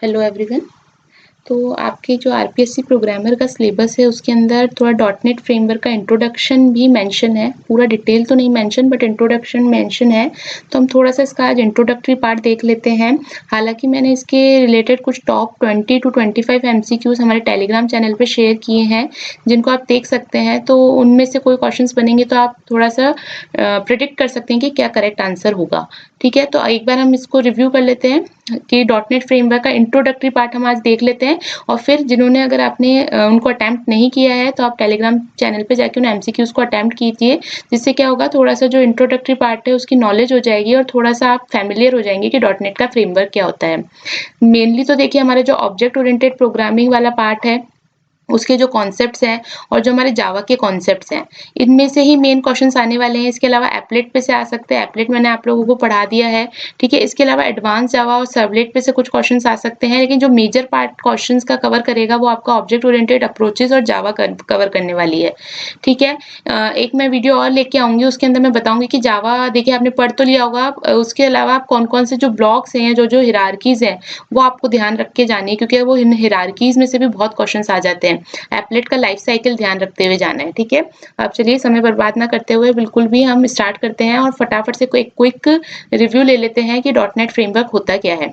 Hello everyone. तो आपके जो आरपीएससी प्रोग्रामर का सिलेबस है उसके अंदर थोड़ा डॉट नेट फ्रेमवर्क का इंट्रोडक्शन भी मेंशन है। पूरा डिटेल तो नहीं मेंशन बट इंट्रोडक्शन मेंशन है। तो हम थोड़ा सा इसका आज इंट्रोडक्टरी पार्ट देख लेते हैं। हालांकि मैंने इसके रिलेटेड कुछ टॉप 20 to 25 एमसीक्यूज हमारे टेलीग्राम चैनल पे शेयर किए हैं जिनको आप देख सकते हैं। तो उनमें से कोई क्वेश्चंस बनेंगे तो आप थोड़ा सा प्रिडिक्ट कर सकते हैं कि क्या करेक्ट आंसर होगा। ठीक है, तो एक बार हम इसको रिव्यू कर लेते हैं कि डॉट नेट फ्रेमवर्क का इंट्रोडक्टरी पार्ट हम आज देख लेते हैं। और फिर जिन्होंने अगर आपने उनको अटेम्प्ट नहीं किया है तो आप टेलीग्राम चैनल पे जाके उन एमसीक्यूज को अटेम्प्ट कीजिए, जिससे क्या होगा थोड़ा सा जो इंट्रोडक्टरी पार्ट है उसकी नॉलेज हो जाएगी और थोड़ा सा आप फैमिलियर हो जाएंगे कि डॉट नेट का फ्रेमवर्क क्या होता है। मेनली तो देखिए हमारे जो ऑब्जेक्ट ओरिएंटेड प्रोग्रामिंग वाला पार्ट है उसके जो कॉन्सेप्ट्स हैं और जो हमारे जावा के कॉन्सेप्ट्स हैं इनमें से ही मेन क्वेश्चंस आने वाले हैं। इसके अलावा एप्लेट पे से आ सकते हैं, एप्लेट मैंने आप लोगों को पढ़ा दिया है। ठीक है, इसके अलावा एडवांस जावा और सर्वलेट पे से कुछ क्वेश्चंस आ सकते हैं, लेकिन जो मेजर पार्ट क्वेश्चंस का कवर करेगा वो आपका ऑब्जेक्ट ओरिएंटेड अप्रोचेस और जावा कवर करने वाली है। ठीक है, एक मैं वीडियो और लेके आऊंगी, उसके अंदर मैं बताऊंगी कि जावा देखिए आपने पढ़ तो लिया होगा, उसके अलावा आप कौन कौन से जो ब्लॉक्स हैं, जो जो हिरार्कीज हैं वो आपको ध्यान रख के जानी है, क्योंकि वो इन हिरार्कीज में से भी बहुत क्वेश्चंस आ जाते हैं। एप्लेट का लाइफ साइकिल ध्यान रखते हुए जाना है। ठीक है, अब चलिए समय बर्बाद ना करते हुए बिल्कुल भी हम स्टार्ट करते हैं और फटाफट से कोई क्विक रिव्यू ले लेते हैं कि डॉट नेट फ्रेमवर्क होता क्या है।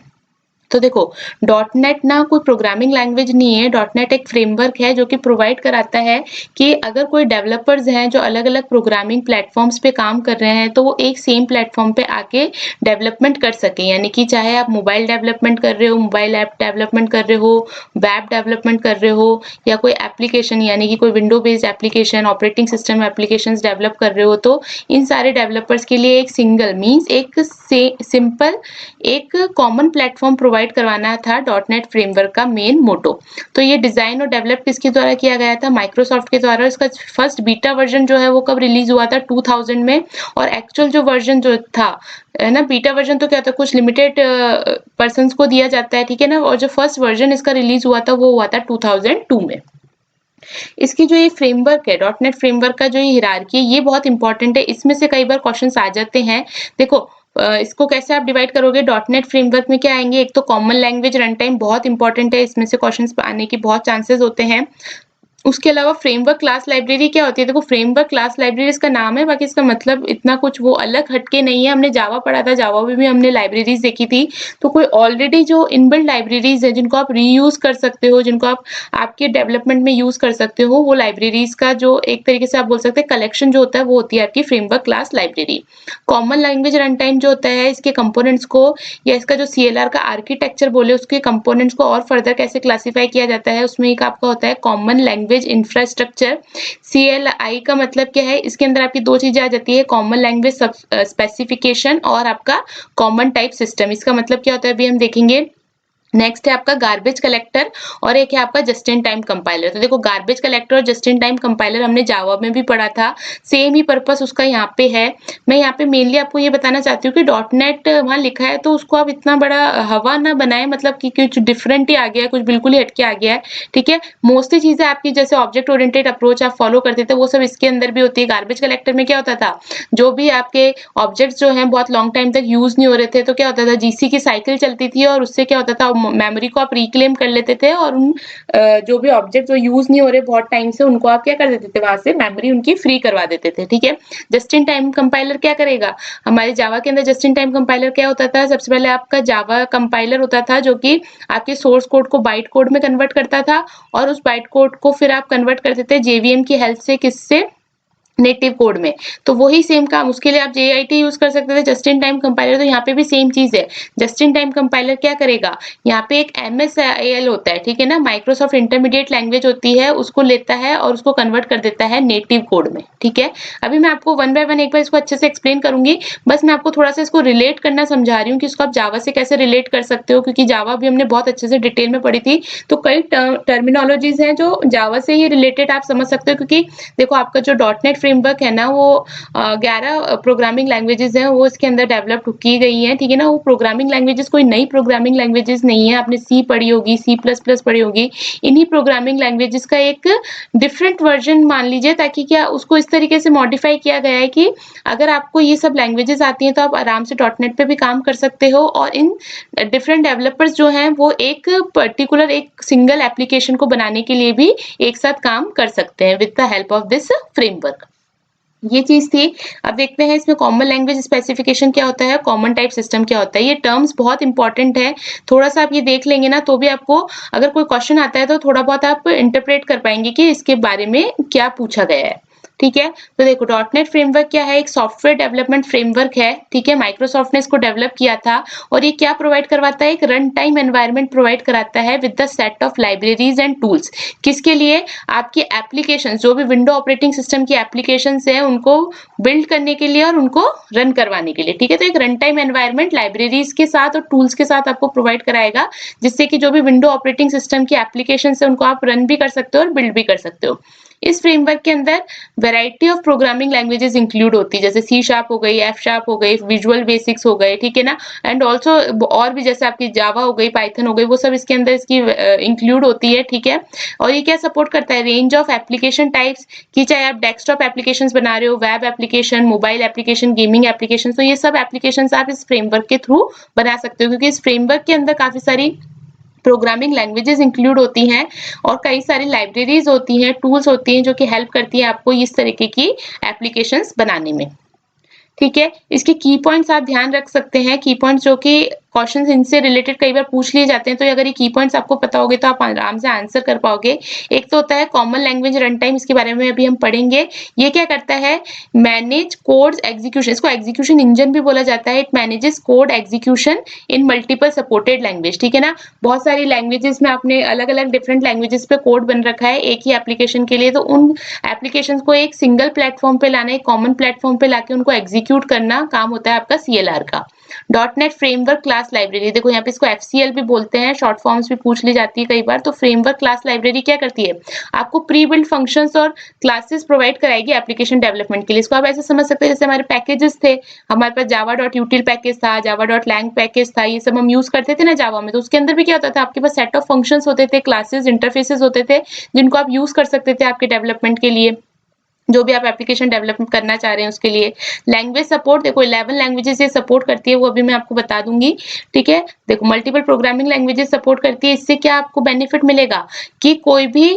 तो देखो, डॉट नेट ना कोई प्रोग्रामिंग लैंग्वेज नहीं है। डॉट नेट एक फ्रेमवर्क है जो कि प्रोवाइड कराता है कि अगर कोई डेवलपर्स हैं जो अलग अलग प्रोग्रामिंग प्लेटफॉर्म्स पे काम कर रहे हैं तो वो एक सेम प्लेटफॉर्म पे आके डेवलपमेंट कर सके। यानी कि चाहे आप मोबाइल डेवलपमेंट कर रहे हो, मोबाइल ऐप डेवलपमेंट कर रहे हो, वेब डेवलपमेंट कर रहे हो, या कोई एप्लीकेशन यानी कि कोई window based application, operating system applications develop कर रहे हो, तो इन सारे डेवलपर्स के लिए एक सिंगल मीन्स एक सिंपल एक कॉमन प्लेटफॉर्म प्रोवाइड करवाना था डॉट नेट फ्रेमवर्क का मेन मोटो। तो ये डिजाइन और डेवलप किसके द्वारा किया गया था? माइक्रोसॉफ्ट के द्वारा। इसका फर्स्ट बीटा वर्जन जो है वो कब रिलीज हुआ था? 2000 में। और एक्चुअल जो वर्जन जो था है ना, बीटा वर्जन तो क्या होता है, कुछ लिमिटेड पर्सन्स को दिया जाता है। ठीक है ना, और जो फर्स्ट वर्जन इसका रिलीज हुआ था वो हुआ था 2002 में। इसकी जो ये फ्रेमवर्क है, डॉट नेट फ्रेमवर्क का जो ये हिरार्की है, ये बहुत इंपॉर्टेंट है। इसमें से कई बार क्वेश्चंस आ जाते हैं। देखो, इसको कैसे आप डिवाइड करोगे? डॉट नेट फ्रेमवर्क में क्या आएंगे? एक तो कॉमन लैंग्वेज रन टाइम बहुत इंपॉर्टेंट है, इसमें से क्वेश्चंस आने की बहुत चांसेस होते हैं। उसके अलावा फ्रेमवर्क क्लास लाइब्रेरी क्या होती है? देखो, फ्रेमवर्क क्लास लाइब्रेरी इसका नाम है, बाकी इसका मतलब इतना कुछ वो अलग हटके नहीं है। हमने जावा पढ़ा था, जावा में भी हमने लाइब्रेरीज देखी थी। तो कोई ऑलरेडी जो इनबिल्ट लाइब्रेरीज है जिनको आप रीयूज कर सकते हो, जिनको आप आपके डेवलपमेंट में यूज कर सकते हो, वो लाइब्रेरीज का जो एक तरीके से आप बोल सकते हैं कलेक्शन जो होता है वो होती है आपकी framework class library. Common language run time जो होता है, इसके कंपोनेंट्स को या इसका जो सीएलआर का आर्किटेक्चर बोले उसके कंपोनेंट्स को और फर्दर कैसे क्लासिफाई किया जाता है, उसमें एक आपका होता है कॉमन लैंग्वेज इंफ्रास्ट्रक्चर। सीएलआई का मतलब क्या है? इसके अंदर आपकी दो चीजें आ जाती है, कॉमन लैंग्वेज स्पेसिफिकेशन और आपका कॉमन टाइप सिस्टम। इसका मतलब क्या होता है अभी हम देखेंगे। नेक्स्ट है आपका गार्बेज कलेक्टर और एक है आपका जस्ट इन टाइम कंपाइलर। तो देखो, गार्बेज कलेक्टर और जस्ट इन टाइम कंपाइलर हमने जावा में भी पढ़ा था, सेम ही पर्पस उसका यहाँ पे है। मैं यहाँ पे मेनली आपको ये बताना चाहती हूँ कि डॉट नेट वहाँ लिखा है तो उसको आप इतना बड़ा हवा ना बनाए, मतलब कि कुछ डिफरेंट ही आ गया है, कुछ बिल्कुल ही हटके आ गया है। ठीक है, मोस्टली चीजें आपकी जैसे ऑब्जेक्ट ओरिएंटेड अप्रोच आप फॉलो करते थे वो सब इसके अंदर भी होती है। गार्बेज कलेक्टर में क्या होता था, जो भी आपके ऑब्जेक्ट्स जो हैं बहुत लॉन्ग टाइम तक यूज नहीं हो रहे थे तो क्या होता था, जीसी की साइकिल चलती थी और उससे क्या होता था मेमोरी को आप रिक्लेम कर लेते थे और उन जो भी ऑब्जेक्ट जो यूज नहीं हो रहे बहुत टाइम से उनको आप क्या कर देते थे, वहां से मेमोरी उनकी फ्री करवा देते थे। ठीक है, जस्ट इन टाइम कंपाइलर क्या करेगा? हमारे जावा के अंदर जस्ट इन टाइम कंपाइलर क्या होता था? सबसे पहले आपका जावा कंपाइलर होता था जो कि आपके सोर्स कोड को बाइट कोड में कन्वर्ट करता था और उस बाइट कोड को फिर आप कन्वर्ट करते थे जेवीएम की हेल्प से, किससे? नेटिव कोड में। तो वही सेम काम, उसके लिए आप जेआईटी यूज कर सकते थे, जस्ट इन टाइम कंपाइलर। तो यहाँ पे भी सेम चीज है। जस्ट इन टाइम कंपाइलर क्या करेगा? यहाँ पे एक एमएसआईएल होता है, ठीक है ना, माइक्रोसॉफ्ट इंटरमीडिएट लैंग्वेज होती है, उसको लेता है और उसको कन्वर्ट कर देता है नेटिव कोड में। ठीक है, अभी मैं आपको वन बाय वन एक बार इसको अच्छे से एक्सप्लेन करूंगी। बस मैं आपको थोड़ा सा इसको रिलेट करना समझा रही हूँ कि इसको आप जावा से कैसे रिलेट कर सकते हो, क्योंकि जावा भी हमने बहुत अच्छे से डिटेल में पढ़ी थी। तो कई टर्मिनोलॉजीज हैं जो जावा से ही रिलेटेड आप समझ सकते हो, क्योंकि देखो आपका जो डॉट नेट फ्रेमवर्क है ना वो 11 प्रोग्रामिंग लैंग्वेजेस हैं वो इसके अंदर डेवलप की गई हैं, ठीक है ना। वो प्रोग्रामिंग लैंग्वेजेस कोई नई प्रोग्रामिंग लैंग्वेजेस नहीं है, आपने सी पढ़ी होगी, सी प्लस प्लस पढ़ी होगी, इन्हीं प्रोग्रामिंग लैंग्वेजेस का एक डिफरेंट वर्जन मान लीजिए, ताकि क्या उसको इस तरीके से मॉडिफाई किया गया है कि अगर आपको ये सब लैंग्वेजेस आती हैं तो आप आराम से .NET पे भी काम कर सकते हो, और इन डिफरेंट डेवलपर्स जो हैं वो एक पर्टिकुलर एक सिंगल एप्लीकेशन को बनाने के लिए भी एक साथ काम कर सकते हैं with the help of this framework. ये चीज थी। अब देखते हैं इसमें कॉमन लैंग्वेज स्पेसिफिकेशन क्या होता है, कॉमन टाइप सिस्टम क्या होता है। ये टर्म्स बहुत इंपॉर्टेंट है, थोड़ा सा आप ये देख लेंगे ना तो भी आपको अगर कोई क्वेश्चन आता है तो थोड़ा बहुत आप इंटरप्रेट कर पाएंगे कि इसके बारे में क्या पूछा गया है, ठीक है। तो देखो .NET फ्रेमवर्क क्या है, एक सॉफ्टवेयर डेवलपमेंट फ्रेमवर्क है, ठीक है। माइक्रोसॉफ्ट ने इसको डेवलप किया था, और ये क्या प्रोवाइड करवाता है, एक रन टाइम एनवायरनमेंट प्रोवाइड कराता है with the set of libraries and tools. किसके लिए, आपकी एप्लीकेशन जो भी विंडो ऑपरेटिंग सिस्टम की एप्लीकेशन है उनको बिल्ड करने के लिए और उनको रन करवाने के लिए, ठीक है। तो एक रन टाइम एनवायरनमेंट लाइब्रेरीज के साथ और टूल्स के साथ आपको प्रोवाइड कराएगा, जिससे कि जो भी विंडो ऑपरेटिंग सिस्टम की एप्लीकेशन है उनको आप रन भी कर सकते हो और बिल्ड भी कर सकते हो। इस फ्रेमवर्क के अंदर variety of programming languages include होती है, जैसे C# हो गई, F# हो गई, विजुअल बेसिक्स हो गए, ठीक है ना। एंड ऑल्सो और भी जैसे आपकी जावा हो गई, पाइथन हो गई, वो सब इसके अंदर इसकी इंक्लूड होती है, ठीक है। और ये क्या सपोर्ट करता है, रेंज ऑफ एप्लीकेशन टाइप्स की, चाहे आप डेस्कटॉप एप्लीकेशंस बना रहे हो, web application, mobile application, gaming application, तो ये सब एप्लीकेशंस आप इस फ्रेमवर्क के थ्रू बना सकते हो, क्योंकि इस फ्रेमवर्क के अंदर काफी सारी प्रोग्रामिंग लैंग्वेजेस इंक्लूड होती हैं और कई सारी लाइब्रेरीज होती हैं, टूल्स होती हैं जो कि हेल्प करती हैं आपको इस तरीके की एप्लीकेशंस बनाने में, ठीक है। इसके की पॉइंट्स आप ध्यान रख सकते हैं, की पॉइंट्स जो कि क्वेश्चंस इनसे रिलेटेड कई बार पूछ लिए जाते हैं, तो अगर ये की पॉइंट्स आपको पता होंगे तो आप आराम से आंसर कर पाओगे। एक तो होता है कॉमन लैंग्वेज रन टाइम, इसके बारे में अभी हम पढ़ेंगे। ये क्या करता है, मैनेज कोड्स एग्जीक्यूशन, इसको एग्जीक्यूशन इंजन भी बोला जाता है। It manages code execution in multiple supported language, ठीक है ना। बहुत सारी लैंग्वेजेस में आपने अलग अलग डिफरेंट लैंग्वेजेस पे कोड बन रखा है एक ही एप्लीकेशन के लिए, तो उन एप्लीकेशन को एक सिंगल प्लेटफॉर्म पे लाना, एक कॉमन प्लेटफॉर्म पे लाके उनको एग्जीक्यूट करना काम होता है आपका CLR का। .NET फ्रेमवर्क क्लास लाइब्रेरी, देखो यहाँ पे इसको FCL भी बोलते हैं, शॉर्ट फॉर्म्स भी पूछ ली जाती है कई बार। तो फ्रेमवर्क क्लास लाइब्रेरी क्या करती है, आपको प्री बिल्ड फंक्शंस और क्लासेस प्रोवाइड कराएगी एप्लीकेशन डेवलपमेंट के लिए। इसको आप ऐसे समझ सकते हैं जैसे हमारे पैकेजेस थे, हमारे पास java.util पैकेज था, java.lang पैकेज था, ये सब हम यूज करते थे ना जावा में। तो उसके अंदर भी क्या होता था, आपके पास सेट ऑफ फंक्शंस होते थे, क्लासेस, इंटरफेसेस होते थे, जिनको आप यूज कर सकते थे आपके डेवलपमेंट के लिए, जो भी आप एप्लीकेशन डेवलपमेंट करना चाह रहे हैं उसके लिए। लैंग्वेज सपोर्ट, देखो 11 लैंग्वेजेस ये सपोर्ट करती है, वो अभी मैं आपको बता दूंगी, ठीक है। देखो मल्टीपल प्रोग्रामिंग लैंग्वेजेस सपोर्ट करती है, इससे क्या आपको बेनिफिट मिलेगा कि कोई भी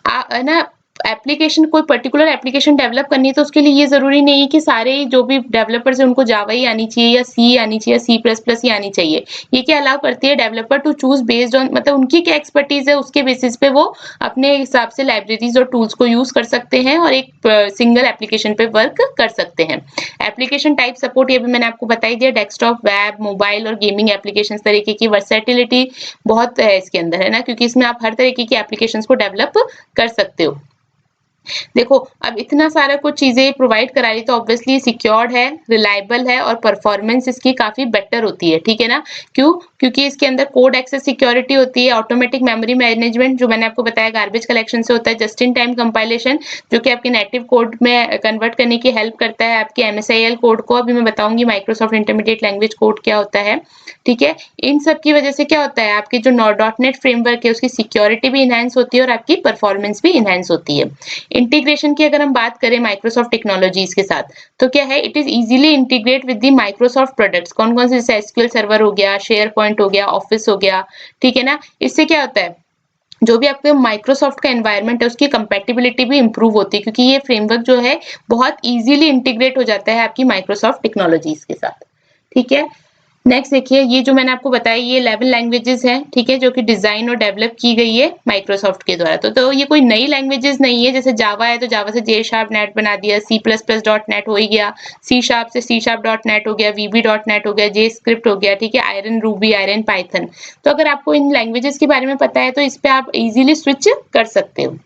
है ना एप्लीकेशन, कोई पर्टिकुलर एप्लीकेशन डेवलप करनी है तो उसके लिए ये जरूरी नहीं है कि सारे जो भी डेवलपर्स हैं उनको जावा ही आनी चाहिए या सी आनी चाहिए, C++ ही आनी चाहिए। ये क्या अलाउ करती है, developer to choose based on, मतलब उनकी क्या एक्सपर्टीज है उसके बेसिस पे वो अपने हिसाब से लाइब्रेरीज और टूल्स को यूज कर सकते हैं और एक सिंगल एप्लीकेशन पे वर्क कर सकते हैं। एप्लीकेशन टाइप सपोर्ट, ये भी मैंने आपको बताई दिया, डेस्कटॉप, वेब, मोबाइल और गेमिंग एप्लीकेशन तरीके की वर्सेटिलिटी बहुत है इसके अंदर, है ना, क्योंकि इसमें आप हर तरीके की एप्लीकेशंस को डेवलप कर सकते हो। देखो अब इतना सारा कुछ चीजें प्रोवाइड करा रही तो ऑब्वियसली सिक्योर्ड है, रिलायबल है और परफॉर्मेंस इसकी काफी बेटर होती है, ठीक है ना। क्यों, क्योंकि इसके अंदर कोड एक्सेस सिक्योरिटी होती है, ऑटोमेटिक मेमोरी मैनेजमेंट जो मैंने आपको बताया गार्बेज कलेक्शन से होता है, जस्ट इन टाइम कंपाइलेशन जो कि आपके नेटिव कोड में कन्वर्ट करने की हेल्प करता है आपके MSIL कोड को। अभी मैं बताऊंगी माइक्रोसॉफ्ट इंटरमीडिएट लैंग्वेज कोड क्या होता है, ठीक है। इन सब की वजह से क्या होता है, आपके जो .NET फ्रेमवर्क है उसकी सिक्योरिटी भी इनहेंस होती है और आपकी परफॉर्मेंस भी इनहेंस होती है। इंटीग्रेशन की अगर हम बात करें माइक्रोसॉफ्ट टेक्नोलॉजीज के साथ, तो क्या है, it is easily integrate with the Microsoft products. कौन कौन से, जैसे SQL सर्वर हो गया, शेयर पॉइंट हो गया, ऑफिस हो गया, ठीक है ना। इससे क्या होता है, जो भी आपके माइक्रोसॉफ्ट का एनवायरनमेंट है उसकी कंपैटिबिलिटी भी इंप्रूव होती है, क्योंकि ये फ्रेमवर्क जो है बहुत इजीली इंटीग्रेट हो जाता है आपकी माइक्रोसॉफ्ट टेक्नोलॉजीज के साथ, ठीक है। नेक्स्ट देखिए, ये जो मैंने आपको बताया ये 11 लैंग्वेजेस हैं, ठीक है, जो कि डिजाइन और डेवलप की गई है माइक्रोसॉफ्ट के द्वारा। तो ये कोई नई लैंग्वेजेस नहीं है, जैसे जावा है तो जावा से J# नेट बना दिया, C++ .NET हो ही गया, C# से C# .NET हो गया, VB.NET हो गया, JScript हो गया, ठीक है, आयरन रूबी, आयरन पाइथन। तो अगर आपको इन लैंग्वेजेस के बारे में पता है तो इस पे आप इजीली स्विच कर सकते हो,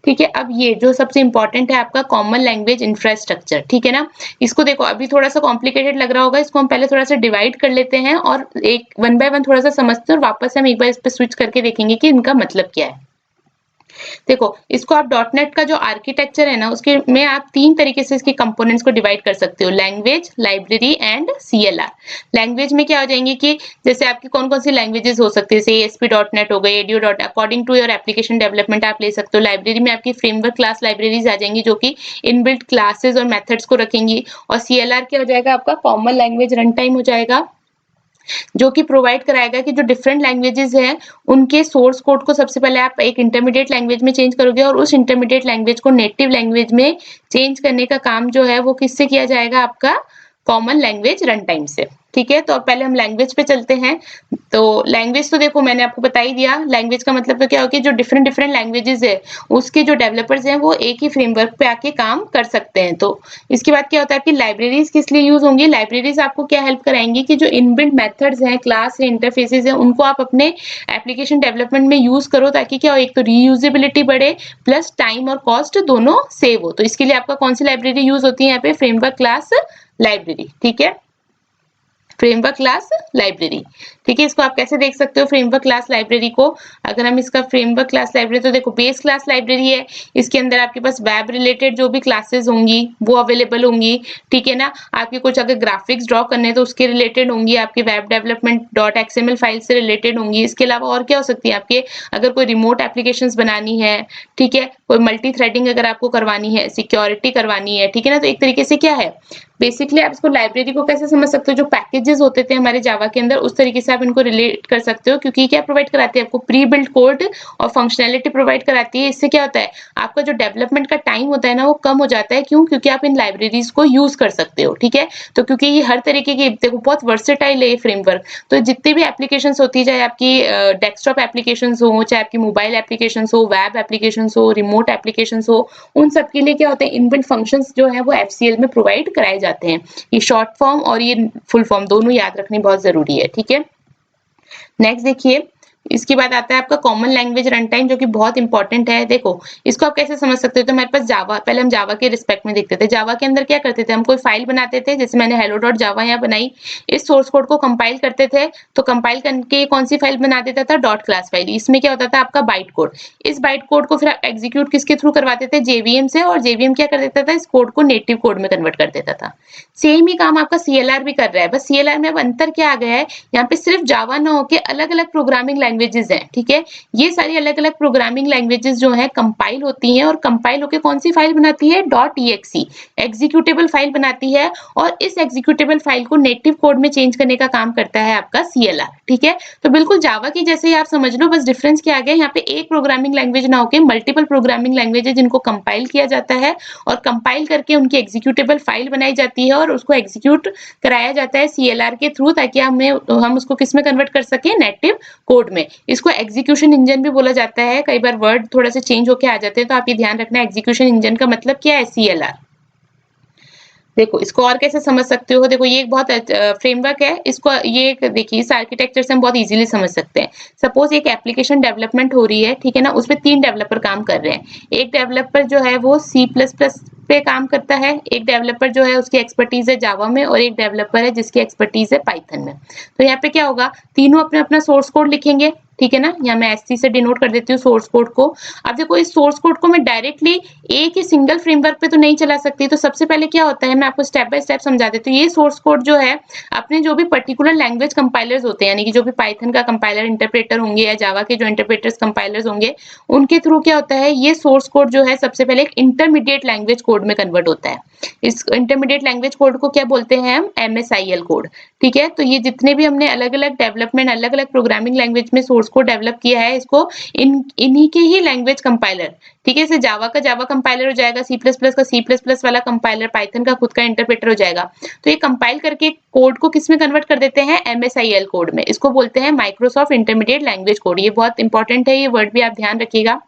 ठीक है। अब ये जो सबसे इंपॉर्टेंट है आपका कॉमन लैंग्वेज इंफ्रास्ट्रक्चर, ठीक है ना। इसको देखो अभी थोड़ा सा कॉम्प्लिकेटेड लग रहा होगा, इसको हम पहले थोड़ा सा डिवाइड कर लेते हैं और एक वन बाय वन थोड़ा सा समझते हैं और वापस हम एक बार इस पे स्विच करके देखेंगे कि इनका मतलब क्या है। देखो इसको आप डॉटनेट का जो आर्किटेक्चर है ना उसके में आप 3 तरीके से इसके कंपोनेंट्स को डिवाइड कर सकते हो, language, library and CLR. Language में क्या हो जाएंगे कि जैसे आपकी कौन-कौन सी लैंग्वेजेस हो सकती है, जैसे ASP.NET हो गई, ADO dot according to your application development आप ले सकते हो। लाइब्रेरी में आपकी फ्रेमवर्क क्लास लाइब्रेरीज आ जाएंगी जो कि इनबिल्ट क्लासेस और मेथड्स को रखेंगी। और सीएलआर क्या हो जाएगा आपका कॉमन लैंग्वेज रन टाइम हो जाएगा, जो कि प्रोवाइड कराएगा कि जो डिफरेंट लैंग्वेजेस हैं उनके सोर्स कोड को सबसे पहले आप एक इंटरमीडिएट लैंग्वेज में चेंज करोगे और उस इंटरमीडिएट लैंग्वेज को नेटिव लैंग्वेज में चेंज करने का काम जो है वो किससे किया जाएगा, आपका कॉमन लैंग्वेज रन टाइम से। ठीक है, तो अब पहले हम लैंग्वेज पे चलते हैं। तो लैंग्वेज तो देखो मैंने आपको बता ही दिया, लैंग्वेज का मतलब तो क्या हो कि जो डिफरेंट डिफरेंट लैंग्वेजेस है उसके जो डेवलपर्स हैं वो एक ही फ्रेमवर्क पे आके काम कर सकते हैं। तो इसके बाद क्या होता है कि लाइब्रेरीज किस लिए यूज होंगी, लाइब्रेरीज आपको क्या हेल्प कराएंगी कि जो इनबिल्ट मेथड्स हैं, क्लास है, इंटरफेसेस हैं, उनको आप अपने एप्लीकेशन डेवलपमेंट में यूज करो ताकि क्या हो, एक तो रीयूजेबिलिटी बढ़े प्लस टाइम और कॉस्ट दोनों सेव हो। तो इसके लिए आपका कौन सी लाइब्रेरी यूज होती है यहाँ पे, फ्रेमवर्क क्लास लाइब्रेरी। ठीक है, फ्रेमवर्क क्लास लाइब्रेरी। ठीक है, इसको आप कैसे देख सकते हो फ्रेमवर्क क्लास लाइब्रेरी को, अगर हम इसका फ्रेमवर्क क्लास लाइब्रेरी, तो देखो बेस क्लास लाइब्रेरी है, इसके अंदर आपके पास वेब रिलेटेड जो भी क्लासेस होंगी वो अवेलेबल होंगी। ठीक है ना, आपके कुछ अगर ग्राफिक्स ड्रॉ करने हैं तो उसके रिलेटेड होंगी, आपके web development dot XML file से रिलेटेड होंगी। इसके अलावा और क्या हो सकती है आपके, अगर कोई रिमोट एप्लीकेशंस बनानी है, ठीक है, कोई मल्टी थ्रेडिंग अगर आपको करवानी है, सिक्योरिटी करवानी है, ठीक है ना, तो एक तरीके से क्या है, बेसिकली आप इसको लाइब्रेरी को कैसे समझ सकते हो, जो पैकेजेस होते थे हमारे जावा के अंदर उस तरीके से आप इनको रिलेट कर सकते हो, क्योंकि क्या प्रोवाइड कराती है आपको, प्री बिल्ट कोड और फंक्शनैलिटी प्रोवाइड कराती है। इससे क्या होता है, आपका जो डेवलपमेंट का टाइम होता है ना वो कम हो जाता है। क्यों, क्योंकि आप इन लाइब्रेरीज को यूज कर सकते हो। ठीक है, तो क्योंकि ये हर तरीके की, देखो बहुत वर्सेटाइल है ये फ्रेमवर्क, तो जितनी भी एप्लीकेशन होती है, चाहे आपकी डेस्कटॉप एप्लीकेशन हो, चाहे आपकी मोबाइल एप्लीकेशन हो, वेब एप्लीकेशन हो, रिमोट एप्लीकेशन हो, उन सब के लिए क्या होता है, इनबिल्ट फंक्शंस जो है वो एफसीएल में प्रोवाइड कराए जाते हैं। ये शॉर्ट फॉर्म और ये फुल फॉर्म दोनों याद रखनी बहुत जरूरी है। ठीक है, नेक्स्ट देखिए, इसके बाद आता है आपका कॉमन लैंग्वेज रन टाइम, जो कि बहुत इंपॉर्टेंट है। देखो इसको आप कैसे समझ सकते हो, तो हमारे पास जावा, पहले हम जावा के रिस्पेक्ट में देखते थे। जावा के अंदर क्या करते थे, हम कोई फाइल बनाते थे, जैसे मैंने हेलो डॉट जावा यहाँ बनाई, इस सोर्स कोड को कंपाइल करते थे, तो कंपाइल करके कौन सी फाइल बना देता था, डॉट क्लास फाइल। इसमें क्या होता था आपका बाइट कोड, इस बाइट कोड को फिर एग्जीक्यूट किसके थ्रू करवाते थे, जेवीएम से, और जेवीएम क्या कर देता था, इस कोड को नेटिव कोड में कन्वर्ट कर देता था। सेम ही काम आपका सीएलआर भी कर रहा है, बस सीएलआर में अब अंतर क्या आ गया है, यहाँ पे सिर्फ जावा ना होके अलग अलग प्रोग्रामिंग लैंग्वेजेस हैं। ठीक है, ये सारी अलग अलग प्रोग्रामिंग लैंग्वेजेस जो है कंपाइल होती हैं, और कंपाइल होके कौन सी फाइल बनाती है, .exe एग्जीक्यूटेबल फाइल बनाती है, और इस एग्जीक्यूटेबल फाइल को नेटिव कोड में चेंज करने का काम करता है आपका सीएलआर। ठीक है, तो बिल्कुल जावा की जैसे ही आप समझ लो, बस डिफरेंस क्या आ गया, यहाँ पे एक प्रोग्रामिंग लैंग्वेज ना होके मल्टीपल प्रोग्रामिंग लैंग्वेजेस जिनको कंपाइल किया जाता है, और कंपाइल करके उनकी एग्जीक्यूटेबल फाइल बनाई जाती है, और उसको एग्जीक्यूट कराया जाता है सीएलआर के थ्रू, ताकि हम उसको किस में कन्वर्ट कर सके, नेटिव कोड में। इसको एग्जीक्यूशन इंजन भी बोला जाता है, कई बार वर्ड थोड़ा सा चेंज होके आ जाते हैं, तो आप ये ध्यान रखना, एग्जीक्यूशन इंजन का मतलब क्या है, सीएलआर। देखो इसको और कैसे समझ सकते हो, देखो ये एक बहुत फ्रेमवर्क है, इसको ये देखिए इस आर्किटेक्चर से हम बहुत इजीली समझ सकते हैं। सपोज एक एप्लीकेशन डेवलपमेंट हो रही है, ठीक है ना, उसमें 3 डेवलपर काम कर रहे हैं। एक डेवलपर जो है वो C++ पे काम करता है, एक डेवलपर जो है उसकी एक्सपर्टीज है जावा में, और एक डेवलपर है जिसकी एक्सपर्टीज है पाइथन में। तो यहाँ पे क्या होगा, तीनों अपना अपना सोर्स कोड लिखेंगे, ठीक है ना, यहाँ मैं SC से डिनोट कर देती हूँ सोर्स कोड को। अब देखो इस सोर्स कोड को मैं डायरेक्टली एक ही सिंगल फ्रेमवर्क पे तो नहीं चला सकती, तो सबसे पहले क्या होता है, मैं आपको स्टेप बाय स्टेप समझा देती हूँ। ये सोर्स कोड जो है अपने जो भी पर्टिकुलर लैंग्वेज कंपाइलर्स होते हैं, यानी कि जो भी पाइथन का कंपाइलर इंटरप्रेटर होंगे या जावा के जो इंटरप्रेटर्स कंपाइलर्स होंगे, उनके थ्रू क्या होता है, ये सोर्स कोड जो है सबसे पहले एक इंटरमीडिएट लैंग्वेज कोड में कन्वर्ट होता है। इस इंटरमीडिएट लैंग्वेज कोड को क्या बोलते हैं हम, MSIL कोड। ठीक है, तो ये जितने भी हमने अलग अलग डेवलपमेंट, अलग अलग प्रोग्रामिंग लैंग्वेज में सोर्स कोड डेवलप किया है, इसको इन्हीं के ही लैंग्वेज कंपाइलर, ठीक है, जैसे जावा का जावा कंपाइलर हो जाएगा, C++ का C++ वाला कंपाइलर, पाइथन का खुद का इंटरप्रेटर हो जाएगा। तो ये कंपाइल करके कोड को किस में कन्वर्ट कर देते हैं, MSIL कोड में। इसको बोलते हैं माइक्रोसॉफ्ट इंटरमीडिएट लैंग्वेज कोड। ये बहुत इंपॉर्टेंट है, ये वर्ड भी आप ध्यान रखिएगा।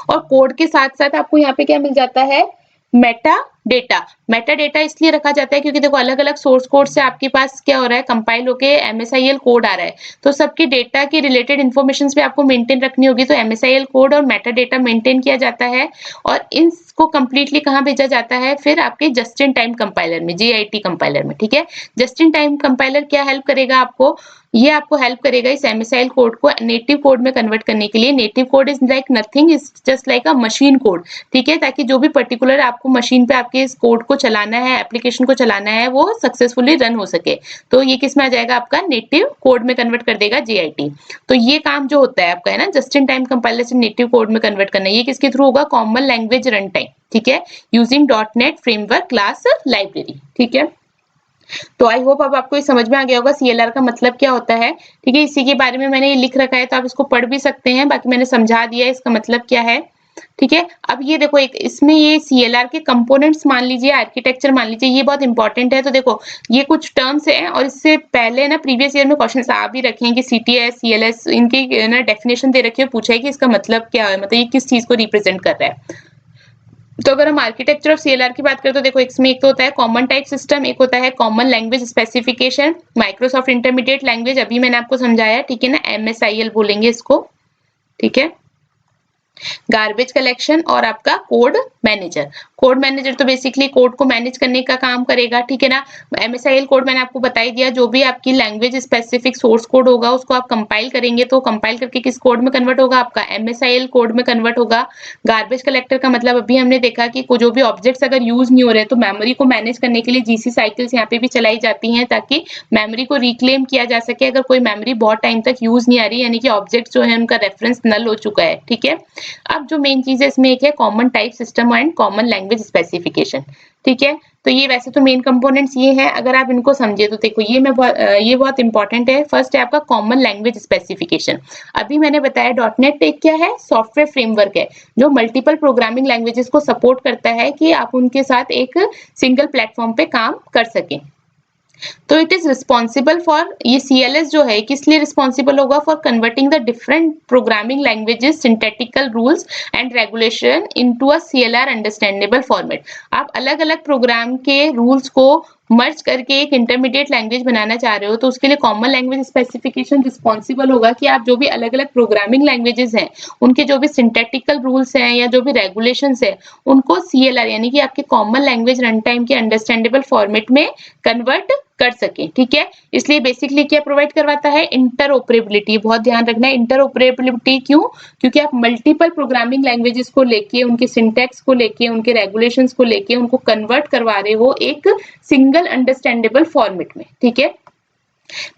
और कोड के साथ साथ आपको यहाँ पे क्या मिल जाता है, मेटा डेटा, मेटा डेटा इसलिए रखा जाता है क्योंकि देखो अलग-अलग सोर्स कोड से आपके पास क्या हो रहा है, कंपाइल होके एमएसआईएल कोड आ रहा है। तो सबके डेटा के रिलेटेड इन्फॉर्मेशंस भी आपको मेंटेन रखनी होगी, तो एमएसआईएल कोड और मेटा डेटा मेंटेन किया जाता है और इसको कंप्लीटली कहाँ भेजा जाता है, फिर आपके जस्ट इन टाइम कंपाइलर में, जेआईटी कंपाइलर में, ठीक है। जस्ट इन टाइम कंपाइलर क्या हेल्प करेगा आपको, ये आपको हेल्प करेगा इस एमएसआईएल कोड को नेटिव कोड में कन्वर्ट करने के लिए। Native code is like nothing, is just like a machine code, ठीक है, ताकि जो भी पर्टिकुलर आपको मशीन पे आपके इस कोड को चलाना है, एप्लीकेशन को चलाना है, वो सक्सेसफुली रन हो सके। तो ये किस में आ जाएगा, आपका नेटिव कोड में कन्वर्ट कर देगा जेआईटी। तो ये काम जो होता है आपका, है ना, जस्ट इन टाइम कंपाइलर से नेटिव कोड में कन्वर्ट करना, ये किसके थ्रू होगा, कॉमन लैंग्वेज रन टाइम, ठीक है, using dot net framework class library, ठीक है। तो आई होप अब आपको ये समझ में आ गया होगा सीएलआर का मतलब क्या होता है, ठीक है। इसी के बारे में मैंने ये लिख रखा है, तो आप इसको पढ़ भी सकते हैं, बाकी मैंने समझा दिया है इसका मतलब क्या है, ठीक है। अब ये देखो, एक इसमें ये सीएलआर के कंपोनेंट्स मान लीजिए, आर्किटेक्चर मान लीजिए, ये बहुत इंपॉर्टेंट है। तो देखो ये कुछ टर्म्स हैं और इससे पहले ना प्रीवियस ईयर में क्वेश्चंस आ भी रखे हैं कि सीटीएस, सीएलएस, इनकी ना डेफिनेशन दे रखी है, पूछा है कि इसका मतलब क्या है, मतलब ये किस चीज को रिप्रेजेंट कर रहा है। तो अगर हम आर्किटेक्चर ऑफ सीएलआर की बात करें तो देखो इसमें एक तो होता है कॉमन टाइप सिस्टम, एक होता है common language specification, Microsoft intermediate language अभी मैंने आपको समझाया, ठीक है ना, एमएसआईएल बोलेंगे इसको, ठीक है। गार्बेज कलेक्शन और आपका कोड मैनेजर। कोड मैनेजर तो बेसिकली कोड को मैनेज करने का काम करेगा, ठीक है ना। एमएसआईएल कोड मैंने आपको बता ही दिया, जो भी आपकी लैंग्वेज स्पेसिफिक सोर्स कोड होगा उसको आप कंपाइल करेंगे, तो कंपाइल करके किस कोड में कन्वर्ट होगा, आपका एमएसआईएल कोड में कन्वर्ट होगा। गार्बेज कलेक्टर का मतलब अभी हमने देखा कि जो भी ऑब्जेक्ट्स अगर यूज नहीं हो रहे तो मेमोरी को मैनेज करने के लिए जीसी साइकिल्स यहाँ पे भी चलाई जाती हैं, ताकि मेमोरी को रिक्लेम किया जा सके अगर कोई मेमोरी बहुत टाइम तक यूज नहीं आ रही, यानी कि ऑब्जेक्ट जो है उनका रेफरेंस नल हो चुका है, ठीक है। अब जो मेन चीज है इसमें एक है common type system and common language specification, ठीक है। तो ये वैसे तो मेन कंपोनेंट्स ये हैं, अगर आप इनको समझे तो देखो ये बहुत इंपॉर्टेंट है। फर्स्ट है आपका कॉमन लैंग्वेज स्पेसिफिकेशन। अभी मैंने बताया डॉटनेट एक क्या है, सॉफ्टवेयर फ्रेमवर्क है जो मल्टीपल प्रोग्रामिंग लैंग्वेजेस को सपोर्ट करता है कि आप उनके साथ एक सिंगल प्लेटफॉर्म पे काम कर सकें। तो इट इज रिस्पॉन्सिबल फॉर, ये सीएलएस जो है किस लिए रिस्पॉन्सिबल होगा, for converting the different programming languages synthetical rules and regulation into a CLR understandable format. आप अलग अलग प्रोग्राम के रूल्स को मर्ज करके एक इंटरमीडिएट लैंग्वेज बनाना चाह रहे हो, तो उसके लिए कॉमन लैंग्वेज स्पेसिफिकेशन रिस्पॉन्सिबल होगा कि आप जो भी अलग अलग प्रोग्रामिंग लैंग्वेजेस हैं उनके जो भी सिंथेटिकल रूल्स हैं या जो भी रेगुलेशंस है उनको सीएलआर यानी कि आपके कॉमन लैंग्वेज रन टाइम के अंडरस्टैंडेबल फॉर्मेट में कन्वर्ट कर सके, ठीक है। इसलिए बेसिकली क्या प्रोवाइड करवाता है, इंटरऑपरेबिलिटी। बहुत ध्यान रखना है, इंटरऑपरेबिलिटी क्यों, क्योंकि आप मल्टीपल प्रोग्रामिंग लैंग्वेजेस को लेके, उनके सिंटैक्स को लेके, उनके रेगुलेशंस को लेके उनको कन्वर्ट करवा रहे हो एक सिंगल अंडरस्टैंडेबल फॉर्मेट में, ठीक है।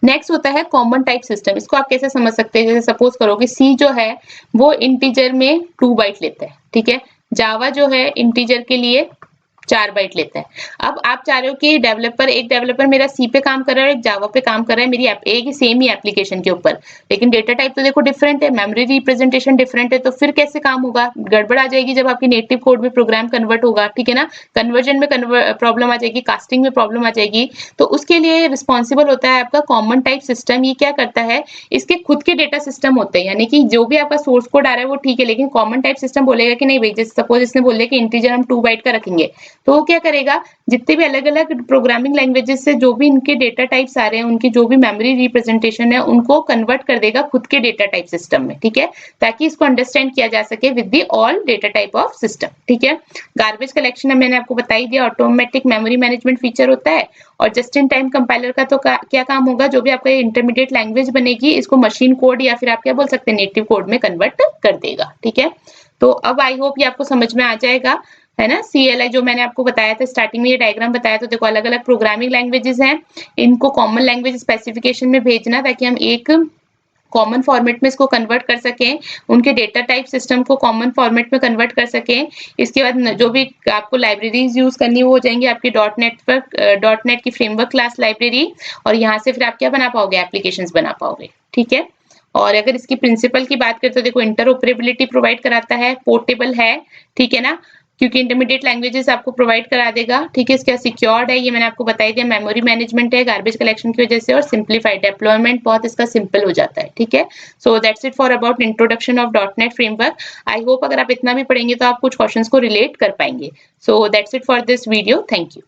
नेक्स्ट होता है कॉमन टाइप सिस्टम। इसको आप कैसे समझ सकते हैं, जैसे सपोज करो कि सी जो है वो इंटीजर में 2 बाइट लेता है, ठीक है। जावा जो है इंटीजर के लिए 4 बाइट लेता है। अब आप चाह रहे हो कि एक डेवलपर मेरा सी पे काम कर रहा है और एक जावा पे काम कर रहा है, मेरी एक ही सेम ही एप्लीकेशन के ऊपर, लेकिन डेटा टाइप तो देखो डिफरेंट है, मेमोरी रिप्रेजेंटेशन डिफरेंट है, तो फिर कैसे काम होगा, गड़बड़ आ जाएगी जब आपकी नेटिव कोड में प्रोग्राम कन्वर्ट होगा, ठीक है ना। कन्वर्जन में प्रॉब्लम आ जाएगी, कास्टिंग में प्रॉब्लम आ जाएगी। तो उसके लिए रिस्पॉन्सिबल होता है आपका कॉमन टाइप सिस्टम। ये क्या करता है, इसके खुद के डेटा सिस्टम होते हैं, यानी कि जो भी आपका सोर्स कोड आ रहा है वो ठीक है, लेकिन कॉमन टाइप सिस्टम बोलेगा कि नहीं भाई, जैसे सपोज इसने बोल दिया कि इंटीजर हम 2 बाइट का रखेंगे, तो वो क्या करेगा, जितने भी अलग अलग प्रोग्रामिंग लैंग्वेजेस से जो भी इनके डेटा टाइप्स आ रहे हैं, उनकी जो भी मेमोरी रिप्रेजेंटेशन है उनको कन्वर्ट कर देगा खुद के डेटा टाइप सिस्टम में, ठीक है, ताकि इसको अंडरस्टैंड किया जा सके with the all data type of system, ठीक है। गार्बेज कलेक्शन मैंने आपको बता ही दिया, ऑटोमेटिक मेमोरी मैनेजमेंट फीचर होता है। और जस्ट इन टाइम कंपाइलर का तो क्या काम होगा, जो भी आपका इंटरमीडिएट लैंग्वेज बनेगी इसको मशीन कोड या फिर आप क्या बोल सकते हैं नेटिव कोड में कन्वर्ट कर देगा, ठीक है। तो अब आई होप ये आपको समझ में आ जाएगा, है ना। सीएलआई जो मैंने आपको बताया था स्टार्टिंग में, ये डायग्राम बताया, तो देखो अलग अलग प्रोग्रामिंग लैंग्वेजेस हैं, इनको कॉमन लैंग्वेज स्पेसिफिकेशन में भेजना ताकि हम एक कॉमन फॉर्मेट में इसको कन्वर्ट कर सकें, उनके डेटा टाइप सिस्टम को कॉमन फॉर्मेट में कन्वर्ट कर सकें। इसके बाद जो भी आपको लाइब्रेरीज यूज करनी वो हो जाएंगी आपकी डॉट नेट की फ्रेमवर्क क्लास लाइब्रेरी, और यहाँ से फिर आप क्या बना पाओगे, एप्लीकेशंस बना पाओगे, ठीक है। और अगर इसकी प्रिंसिपल की बात करें तो देखो इंटरऑपरेबिलिटी प्रोवाइड कराता है, पोर्टेबल है, ठीक है ना, क्योंकि इंटरमीडिएट लैंग्वेजेस आपको प्रोवाइड करा देगा, ठीक है। इसका सिक्योर्ड है, ये मैंने आपको बता ही दिया, मेमोरी मैनेजमेंट है गार्बेज कलेक्शन की वजह से, और सिंप्लीफाइड डेप्लॉयमेंट बहुत इसका सिंपल हो जाता है, ठीक है। So that's it for about introduction of dot net framework. I hope अगर आप इतना भी पढ़ेंगे तो आप कुछ क्वेश्चंस को रिलेट कर पाएंगे। So that's it for this video, thank you.